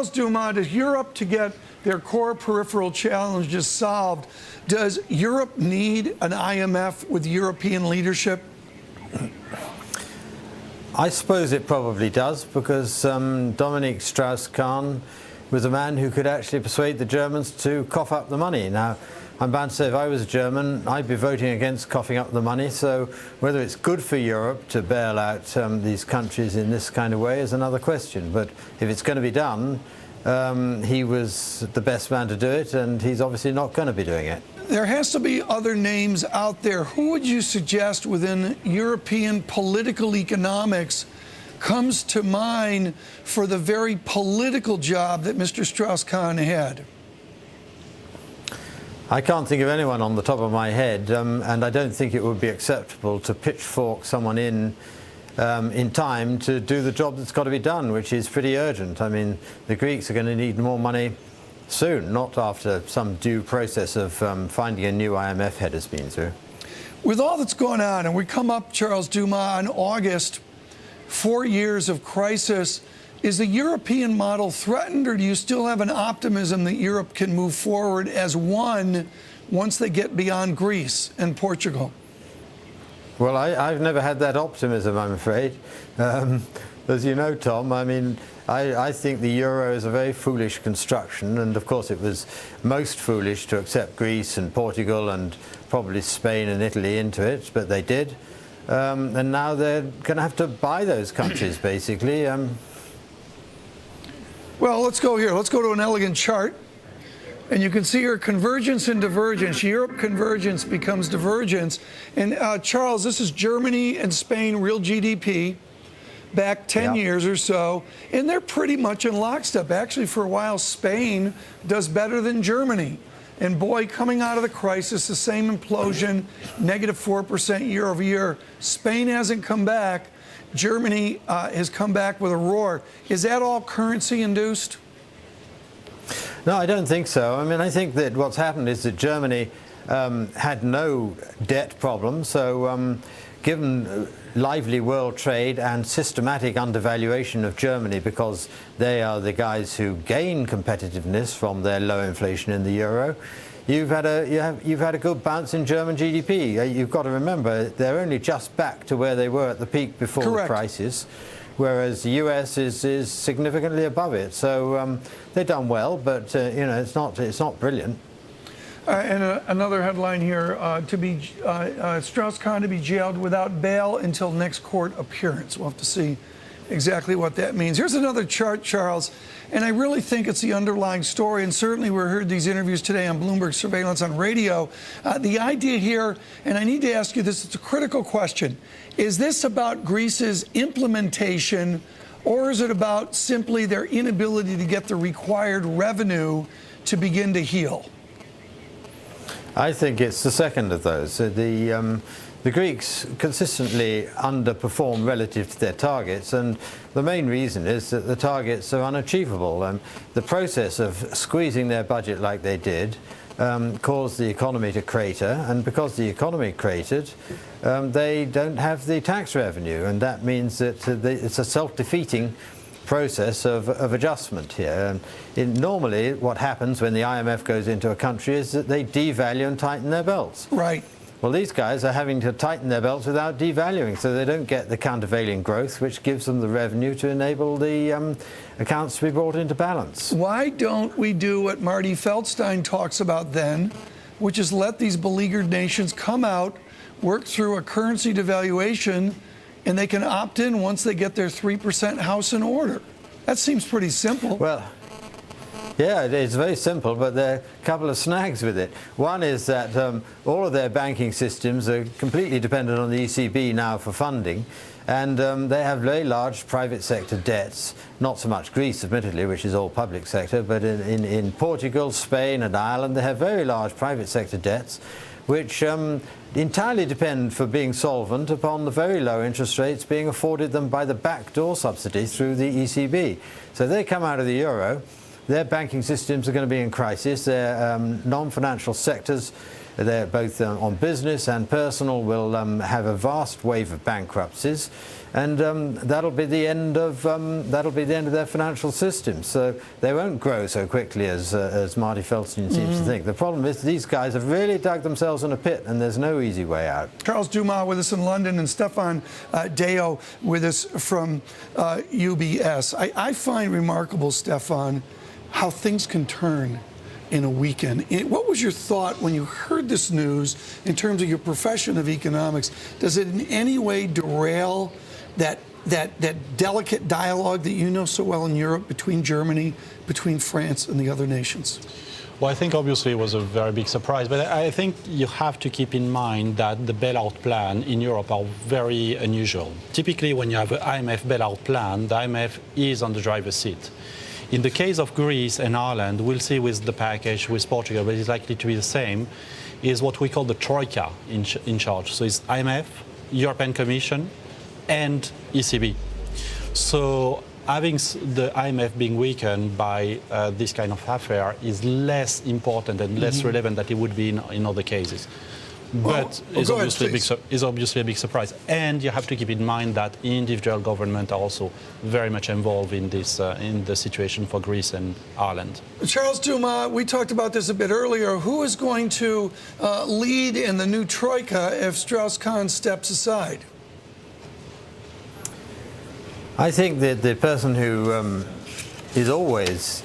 Charles Dumas, does Europe, to get their core peripheral challenges solved, does Europe need an IMF with European leadership? I suppose it probably does, because Dominique Strauss-Kahn was a man who could actually persuade the Germans to cough up the money. Now, I'm bound to say, if I was a German, I'd be voting against coughing up the money. So whether it's good for Europe to bail out these countries in this kind of way is another question. But if it's going to be done, he was the best man to do it, and he's obviously not going to be doing it. There has to be other names out there. Who would you suggest within European political economics comes to mind for the very political job that Mr. Strauss-Kahn had? I can't think of anyone on the top of my head, and I don't think it would be acceptable to pitchfork someone in time to do the job that's got to be done, which is pretty urgent. I mean, the Greeks are going to need more money soon, not after some due process of finding a new IMF head has been through. With all that's going on, and we come up, Charles Dumas, in August, 4 years of crisis, is the European model threatened, or do you still have an optimism that Europe can move forward as one once they get beyond Greece and Portugal? Well, I've never had that optimism, I'm afraid. As you know, Tom, I mean, I think the euro is a very foolish construction, and of course it was most foolish to accept Greece and Portugal and probably Spain and Italy into it, but they did. And now they're going to have to buy those countries, basically. Well, let's go here. Let's go to an elegant chart. And you can see here convergence and divergence. Europe convergence becomes divergence. And Charles, this is Germany and Spain real GDP back 10 years or so. And they're pretty much in lockstep. Actually, for a while, Spain does better than Germany. And boy, coming out of the crisis, the same implosion, negative 4% year over year. Spain hasn't come back. Germany has come back with a roar. Is that all currency induced? No, I don't think so. I mean, I think that what's happened is that Germany had no debt problem. So given lively world trade and systematic undervaluation of Germany, because they are the guys who gain competitiveness from their low inflation in the euro, you've had a good bounce in German GDP. You've got to remember, they're only just back to where they were at the peak before the crisis, whereas the US is significantly above it. So they've done well, but you know, it's not brilliant. And another headline here: Strauss-Kahn to be jailed without bail until next court appearance. We'll have to see exactly what that means. Here's another chart, Charles, and I really think it's the underlying story, and certainly we heard these interviews today on Bloomberg Surveillance on radio. The idea here, and I need to ask you this, it's a critical question, is this about Greece's implementation, or is it about simply their inability to get the required revenue to begin to heal? I think it's the second of those. The Greeks consistently underperform relative to their targets, and the main reason is that the targets are unachievable. The process of squeezing their budget like they did caused the economy to crater, and because the economy cratered, they don't have the tax revenue, and that means that it's a self-defeating process of adjustment here. Normally what happens when the IMF goes into a country is that they devalue and tighten their belts. Right. Well, these guys are having to tighten their belts without devaluing, so they don't get the countervailing growth, which gives them the revenue to enable the accounts to be brought into balance. Why don't we do what Marty Feldstein talks about then, which is let these beleaguered nations come out, work through a currency devaluation, and they can opt in once they get their 3% house in order? That seems pretty simple. Well, yeah, it's very simple, but there are a couple of snags with it. One is that all of their banking systems are completely dependent on the ECB now for funding, and they have very large private sector debts, not so much Greece, admittedly, which is all public sector, but in Portugal, Spain and Ireland, they have very large private sector debts, which entirely depend for being solvent upon the very low interest rates being afforded them by the backdoor subsidy through the ECB. So they come out of the euro, their banking systems are going to be in crisis, their non-financial sectors, they're both on business and personal, will have a vast wave of bankruptcies, and that'll be the end of their financial system. So they won't grow so quickly as Marty Feldstein seems to think. The problem is these guys have really dug themselves in a pit, and there's no easy way out. Charles Dumas with us in London, and Stephane Deo with us from UBS. I find remarkable, Stephane, how things can turn in a weekend. What was your thought when you heard this news in terms of your profession of economics? Does it in any way derail that delicate dialogue that you know so well in Europe between Germany, between France and the other nations? Well, I think obviously it was a very big surprise, but I think you have to keep in mind that the bailout plan in Europe are very unusual. Typically, when you have an IMF bailout plan, the IMF is on the driver's seat. In the case of Greece and Ireland, we'll see with the package with Portugal, but it's likely to be the same, is what we call the Troika in charge. So it's IMF, European Commission, and ECB. So having the IMF being weakened by this kind of affair is less important and less relevant than it would be in other cases. But it's obviously a big surprise. And you have to keep in mind that individual governments are also very much involved in this in the situation for Greece and Ireland. Charles Dumas, we talked about this a bit earlier. Who is going to lead in the new Troika if Strauss-Kahn steps aside? I think that the person who is always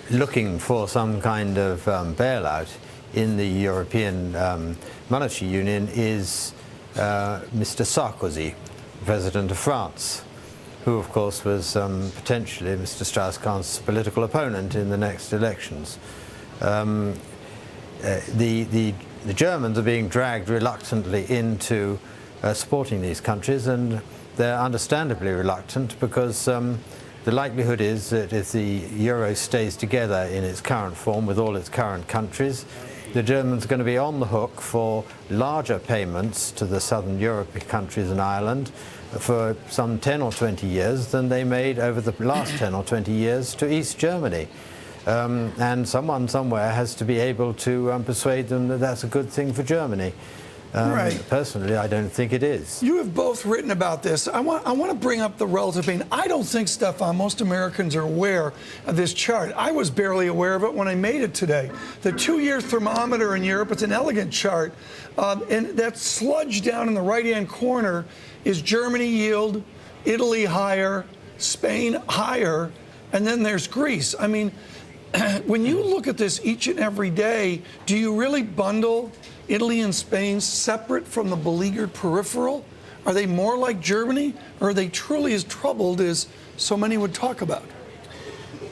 looking for some kind of bailout in the European Monetary Union is Mr. Sarkozy, President of France, who of course was potentially Mr. Strauss-Kahn's political opponent in the next elections. The Germans are being dragged reluctantly into supporting these countries, and they're understandably reluctant because the likelihood is that if the euro stays together in its current form with all its current countries, the Germans are going to be on the hook for larger payments to the southern European countries and Ireland for some 10 or 20 years than they made over the last 10 or 20 years to East Germany. And someone somewhere has to be able to persuade them that that's a good thing for Germany. Right. Personally, I don't think it is. You have both written about this. I want to bring up the relative pain. I don't think, Stephane, most Americans are aware of this chart. I was barely aware of it when I made it today. The 2-year thermometer in Europe, it's an elegant chart, and that sludge down in the right-hand corner is Germany yield, Italy higher, Spain higher, and then there's Greece. I mean, when you look at this each and every day, do you really bundle Italy and Spain separate from the beleaguered peripheral? Are they more like Germany, or are they truly as troubled as so many would talk about?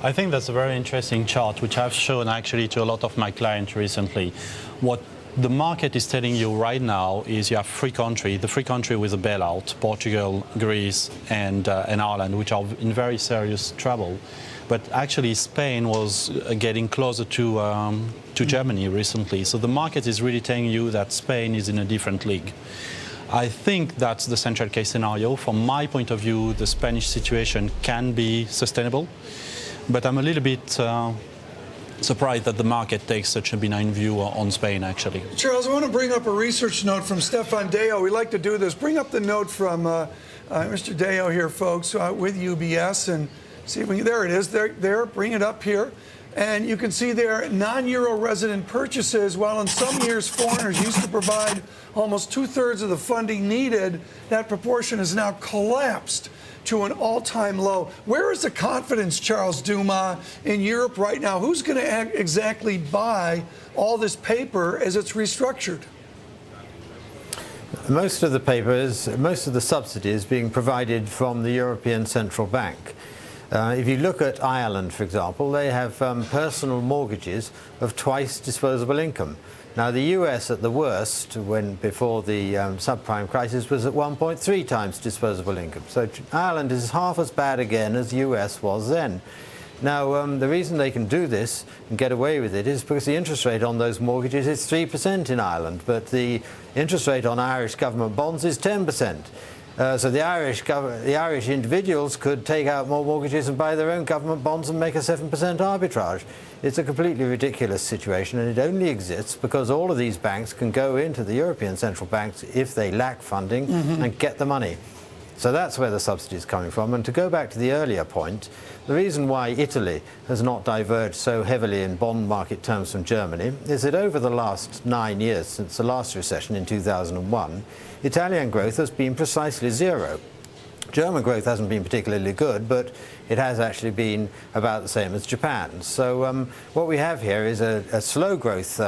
I think that's a very interesting chart, which I've shown actually to a lot of my clients recently. What the market is telling you right now is you have three countries, the three countries with a bailout, Portugal, Greece, and Ireland, which are in very serious trouble. But actually, Spain was getting closer to Germany recently. So the market is really telling you that Spain is in a different league. I think that's the central case scenario. From my point of view, the Spanish situation can be sustainable. But I'm a little bit surprised that the market takes such a benign view on Spain, actually. Charles, I want to bring up a research note from Stephane Deo. We like to do this. Bring up the note from Mr. Deo here, folks, with UBS. And see if we can, there it is. There, bring it up here. And you can see there non-euro resident purchases, while in some years foreigners used to provide almost 2/3 of the funding needed, that proportion has now collapsed to an all-time low. Where is the confidence, Charles Dumas, in Europe right now? Who's going to exactly buy all this paper as it's restructured? Most of the papers, most of the subsidies being provided from the European Central Bank. If you look at Ireland, for example, they have personal mortgages of twice disposable income. Now, the US at the worst, before the subprime crisis, was at 1.3 times disposable income. So Ireland is half as bad again as the US was then. Now, the reason they can do this and get away with it is because the interest rate on those mortgages is 3% in Ireland, but the interest rate on Irish government bonds is 10%. So the Irish individuals could take out more mortgages and buy their own government bonds and make a 7% arbitrage. It's a completely ridiculous situation, and it only exists because all of these banks can go into the European Central Banks if they lack funding and get the money. So that's where the subsidy is coming from. And to go back to the earlier point, the reason why Italy has not diverged so heavily in bond market terms from Germany is that over the last 9 years, since the last recession in 2001, Italian growth has been precisely zero. German growth hasn't been particularly good, but it has actually been about the same as Japan. So what we have here is a slow growth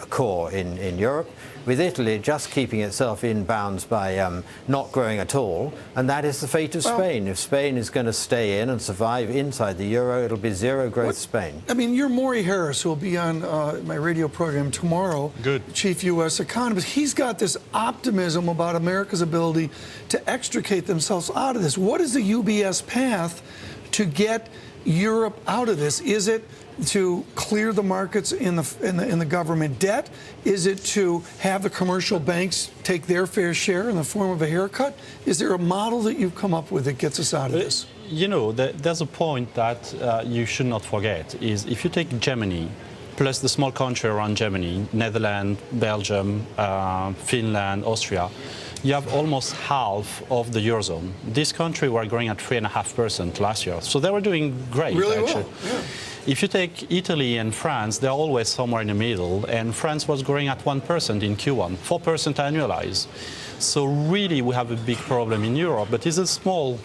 core in Europe, with Italy just keeping itself in bounds by not growing at all, and that is the fate of Spain. If Spain is going to stay in and survive inside the euro, it'll be zero growth Spain. I mean, you're Maury Harris, who will be on my radio program tomorrow. Good. Chief U.S. economist. He's got this optimism about America's ability to extricate themselves out of this. What is the UBS path to get Europe out of this? Is it to clear the markets in the government debt? Is it to have the commercial banks take their fair share in the form of a haircut? Is there a model that you've come up with that gets us out of this? You know, there's a point that you should not forget, is if you take Germany, plus the small country around Germany, Netherlands, Belgium, Finland, Austria, you have almost half of the Eurozone. This country were growing at 3.5% last year. So they were doing great, really actually. Well, yeah. If you take Italy and France, they're always somewhere in the middle, and France was growing at 1% in Q1, 4% annualized. So really we have a big problem in Europe, but it's a small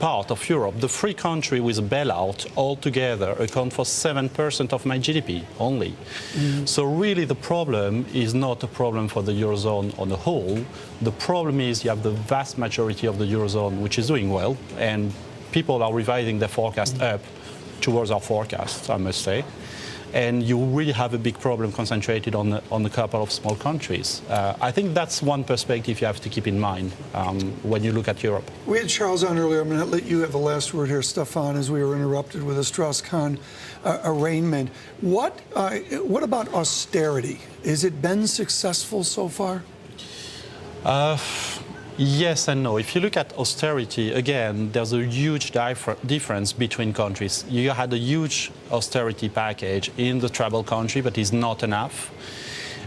part of Europe. The free country with a bailout altogether account for 7% of my GDP only. So really the problem is not a problem for the Eurozone on the whole. The problem is you have the vast majority of the Eurozone which is doing well, and people are revising their forecast up towards our forecasts, I must say. And you really have a big problem concentrated on a couple of small countries. I think that's one perspective you have to keep in mind when you look at Europe. We had Charles on earlier. I'm going to let you have the last word here, Stephane, as we were interrupted with a Strauss-Kahn arraignment. What about austerity? Has it been successful so far? Yes and no. If you look at austerity, again, there's a huge difference between countries. You had a huge austerity package in the trouble country, but it's not enough.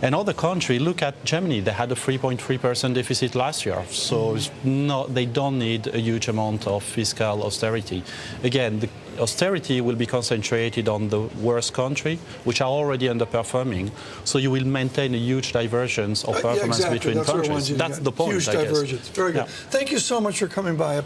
Another country, look at Germany. They had a 3.3% deficit last year. So they don't need a huge amount of fiscal austerity. Again, the austerity will be concentrated on the worst country, which are already underperforming. So you will maintain a huge divergence of performance between countries. That's the point, Huge I guess. divergence. Very good. Yeah. Thank you so much for coming by.